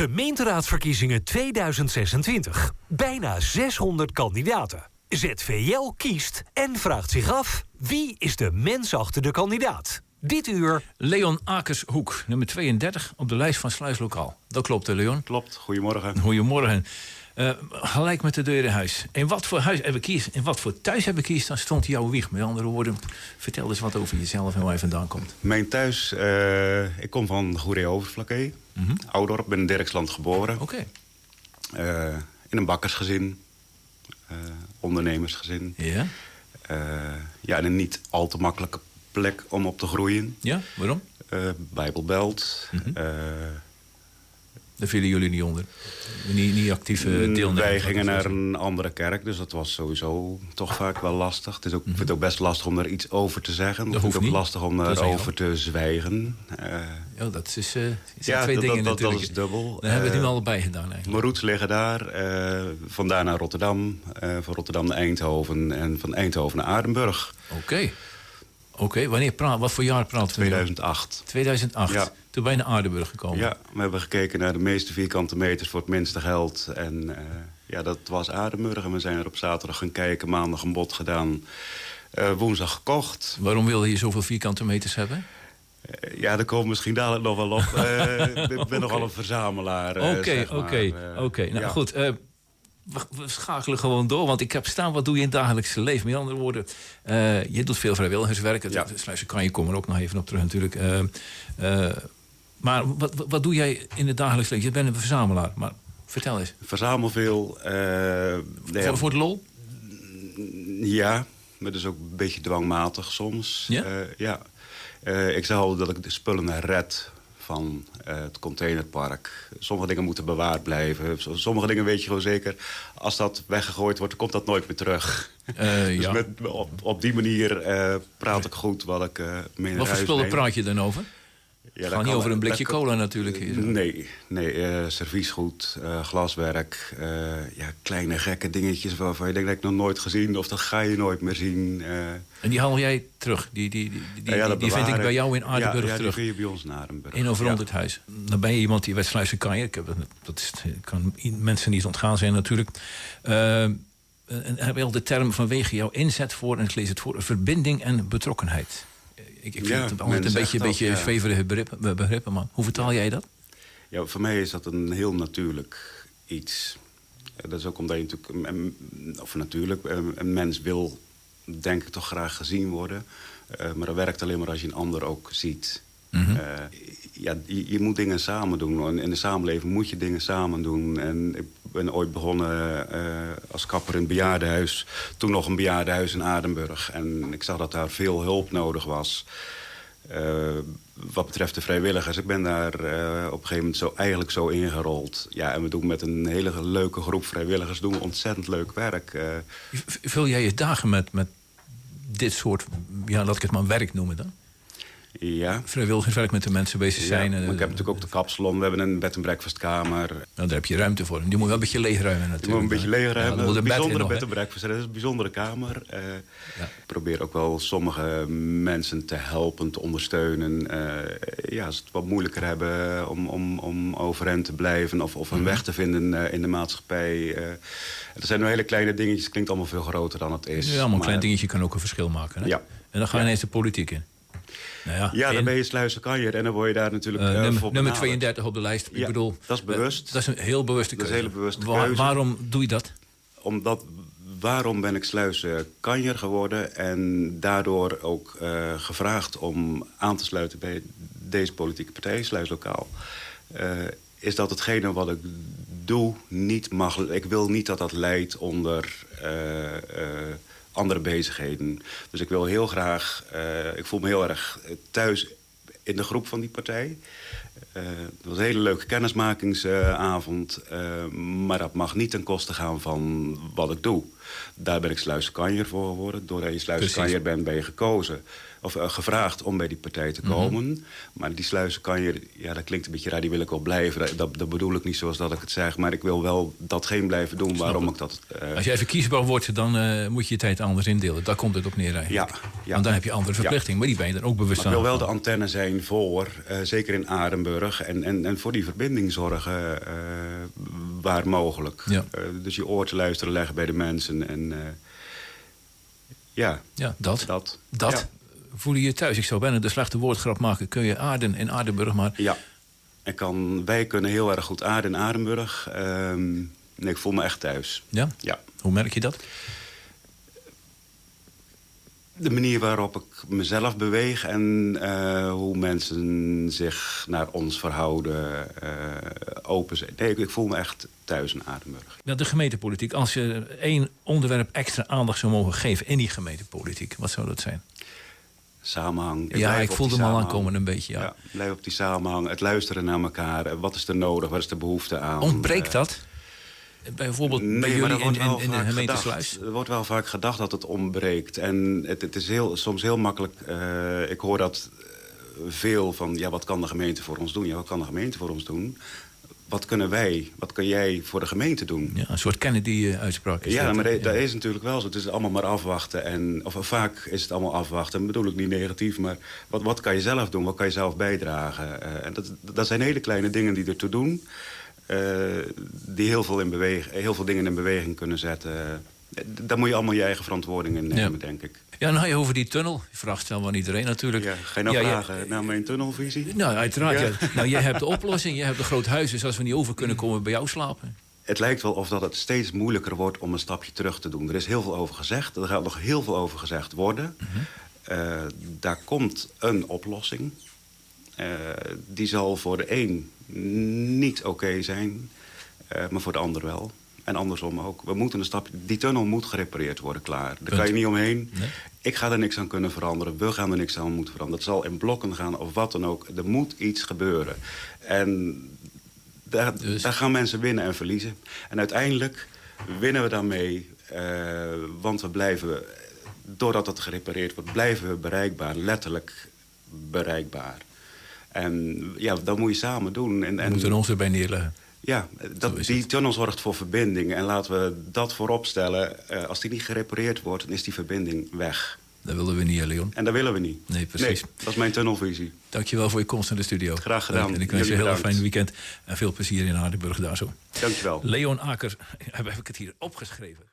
Gemeenteraadsverkiezingen 2026. Bijna 600 kandidaten. ZVL kiest en vraagt zich af: wie is de mens achter de kandidaat? Dit uur Leon Akershoek, nummer 32 op de lijst van Sluislokaal. Dat klopt, hè, Leon? Klopt, goedemorgen. Goedemorgen. Gelijk met de deur in huis. In wat voor huis hebben kies, in wat voor thuis hebben kies, dan stond jouw wieg. Met andere woorden, vertel eens wat over jezelf en waar je vandaan komt. Mijn thuis, ik kom van Goeree-Overflakkee. Oudorp, ben in Dirksland geboren. Oké. In een bakkersgezin. Ondernemersgezin. Ja? In een niet al te makkelijke plek om op te groeien. Ja, waarom? Bijbelbelt. Daar vielen jullie niet onder. Niet actief deelnemen. Wij gingen naar een andere kerk, dus dat was sowieso toch vaak wel lastig. Het is ook, ik vind het ook best lastig om daar iets over te zeggen. Ik vind het ook lastig om daarover te zwijgen. Ja, dat is twee dingen natuurlijk. Dat is dubbel. Dan hebben we het nu allebei gedaan eigenlijk. Mijn roots liggen daar. Vandaar naar Rotterdam. Van Rotterdam naar Eindhoven. En van Eindhoven naar Aardenburg. Oké, wat voor jaar praten we? 2008. 2008, ja. Toen ben je naar Aardenburg gekomen. Ja, we hebben gekeken naar de meeste vierkante meters voor het minste geld. En dat was Aardenburg. En we zijn er op zaterdag gaan kijken, maandag een bod gedaan. Woensdag gekocht. Waarom wilde je zoveel vierkante meters hebben? Daar komen we misschien dadelijk nog wel op. Ik ben nogal een verzamelaar. Oké. Nou goed, we schakelen gewoon door, want ik heb staan, wat doe je in het dagelijkse leven? Met andere woorden, je doet veel vrijwilligerswerk. Sluizen kan je komen er ook nog even op terug natuurlijk. Maar wat doe jij in het dagelijks leven? Je bent een verzamelaar, maar vertel eens. Verzamel veel. Voor de lol? Ja, maar dus ook een beetje dwangmatig soms. Ja? Ik zeg al dat ik de spullen red van het containerpark. Sommige dingen moeten bewaard blijven. Sommige dingen weet je gewoon zeker, als dat weggegooid wordt, komt dat nooit meer terug. Dus op die manier praat ik goed wat ik mee naar huis neem. Wat voor spullen praat je dan over? Het gaat niet over een blikje cola natuurlijk. Nee, serviesgoed, glaswerk, kleine gekke dingetjes waarvan je denkt dat ik nog nooit gezien of dat ga je nooit meer zien. En die haal jij terug? Die vind ik bij jou in Aardenburg terug? Ja, die vind je bij ons in Aardenburg. In of rond het huis. Dan ben je iemand die West-Sluizen kan. Dat kan mensen niet ontgaan zijn natuurlijk. En heb je al de term vanwege jouw inzet voor, en ik lees het voor, verbinding en betrokkenheid. Ik vind het altijd een beetje zweverige begrippen, man. Hoe vertaal jij dat? Ja, voor mij is dat een heel natuurlijk iets. Dat is ook omdat je natuurlijk... Een mens wil, denk ik, toch graag gezien worden. Maar dat werkt alleen maar als je een ander ook ziet. Je moet dingen samen doen. En in de samenleving moet je dingen samen doen. En ik ben ooit begonnen als kapper in het bejaardenhuis. Toen nog een bejaardenhuis in Aardenburg. En ik zag dat daar veel hulp nodig was. Wat betreft de vrijwilligers. Ik ben daar op een gegeven moment eigenlijk zo ingerold. Ja, en we doen met een hele leuke groep vrijwilligers doen we ontzettend leuk werk. Vul jij je dagen met dit soort, laat ik het maar werk noemen dan? Ja. Vrijwilligerswerk met de mensen bezig zijn. Maar ik heb natuurlijk ook de kapsalon. We hebben een bed- en breakfastkamer. Nou, daar heb je ruimte voor. Die moet wel een beetje leegruimen natuurlijk. Die moet een beetje leegruimen. Ja, een bijzondere bed- en breakfast. Dat is een bijzondere kamer. Ik probeer ook wel sommige mensen te helpen, te ondersteunen. Als ze het wat moeilijker hebben om overeind te blijven of een weg te vinden in de maatschappij. Dat zijn nu hele kleine dingetjes. Het klinkt allemaal veel groter dan het is. Ja, maar een klein dingetje kan ook een verschil maken. Hè? Ja. En dan ga je ineens de politiek in. Dan ben je Sluizenkanjer en dan word je daar natuurlijk nummer 32 op de lijst. Ik bedoel, dat is bewust. Dat is een heel bewuste keuze. Dat is een hele bewuste keuze. Waarom doe je dat? Waarom ben ik Sluizenkanjer geworden en daardoor ook gevraagd om aan te sluiten bij deze politieke partij, Sluislokaal. Is dat hetgene wat ik doe niet mag. Ik wil niet dat dat leidt onder andere bezigheden. Dus ik wil heel graag... ik voel me heel erg thuis in de groep van die partij. Het was een hele leuke kennismakingsavond. Maar dat mag niet ten koste gaan van wat ik doe. Daar ben ik Sluizenkanjer voor geworden. Doordat je Sluizenkanjer bent, ben je gekozen. gevraagd om bij die partij te komen. Maar die sluizen kan je... Ja, dat klinkt een beetje raar, die wil ik wel blijven. Dat bedoel ik niet zoals dat ik het zeg. Maar ik wil wel datgene blijven doen waarom ik dat... Als jij verkiesbaar wordt, dan moet je je tijd anders indelen. Daar komt het op neer eigenlijk. Ja. Want dan heb je andere verplichtingen. Maar die ben je dan ook bewust van. aan. Ik wil wel de antenne zijn voor, zeker in Arenburg... en voor die verbinding zorgen waar mogelijk. Ja. Dus je oor te luisteren leggen bij de mensen. En dat. Ja. Voel je je thuis? Ik zou bijna de slechte woordgrap maken. Kun je Aarden in Arenburg maar... Ja, wij kunnen heel erg goed Aarden in Arenburg. Nee, ik voel me echt thuis. Ja? Ja. Hoe merk je dat? De manier waarop ik mezelf beweeg en hoe mensen zich naar ons verhouden, open zijn. Nee, ik voel me echt thuis in Arenburg. De gemeentepolitiek, als je 1 onderwerp extra aandacht zou mogen geven in die gemeentepolitiek, wat zou dat zijn? Samenhang. Ik voelde hem al aankomen een beetje. Ja, blijf op die samenhang, het luisteren naar elkaar. Wat is er nodig, wat is de behoefte aan? Ontbreekt dat? Bijvoorbeeld bij jullie in de gemeente Sluis? Er wordt wel vaak gedacht dat het ontbreekt. En het is soms heel makkelijk... ik hoor dat veel van... Ja, wat kan de gemeente voor ons doen? Ja, wat kan de gemeente voor ons doen? Wat kunnen wij? Wat kan jij voor de gemeente doen? Ja, een soort Kennedy-uitspraak. Ja, maar dat is natuurlijk wel zo. Het is allemaal maar afwachten. Of vaak is het allemaal afwachten. Dat bedoel ik niet negatief, maar wat kan je zelf doen? Wat kan je zelf bijdragen? En dat zijn hele kleine dingen die ertoe doen... die heel veel dingen in beweging kunnen zetten. Daar moet je allemaal je eigen verantwoording in nemen, denk ik. Ja, nou, over die tunnel. Die vraag stelt wel iedereen natuurlijk. Ja, ga je nou vragen naar mijn tunnelvisie? Nou, uiteraard. Ja. Nou, jij hebt de oplossing. Jij hebt een groot huis. Dus als we niet over kunnen, komen we bij jou slapen. Het lijkt wel of dat het steeds moeilijker wordt om een stapje terug te doen. Er is heel veel over gezegd. Er gaat nog heel veel over gezegd worden. Daar komt een oplossing. Die zal voor de een niet oké zijn, maar voor de ander wel. En andersom ook. We moeten een stapje... Die tunnel moet gerepareerd worden, klaar. Daar kan je niet omheen. Nee. Ik ga er niks aan kunnen veranderen. We gaan er niks aan moeten veranderen. Het zal in blokken gaan of wat dan ook. Er moet iets gebeuren. En daar gaan mensen winnen en verliezen. En uiteindelijk winnen we daarmee. Want we blijven... Doordat het gerepareerd wordt, blijven we bereikbaar. Letterlijk bereikbaar. En ja, dat moet je samen doen. We moeten ons erbij neerleggen. Ja, die tunnel zorgt voor verbinding. En laten we dat voorop stellen. Als die niet gerepareerd wordt, dan is die verbinding weg. Dat willen we niet, Leon. En dat willen we niet. Nee, precies. Nee, dat is mijn tunnelvisie. Dankjewel voor je komst naar de studio. Graag gedaan. En ik wens je een heel fijn weekend. En veel plezier in Arenburg daar zo. Dankjewel. Leon Aker, heb ik het hier opgeschreven.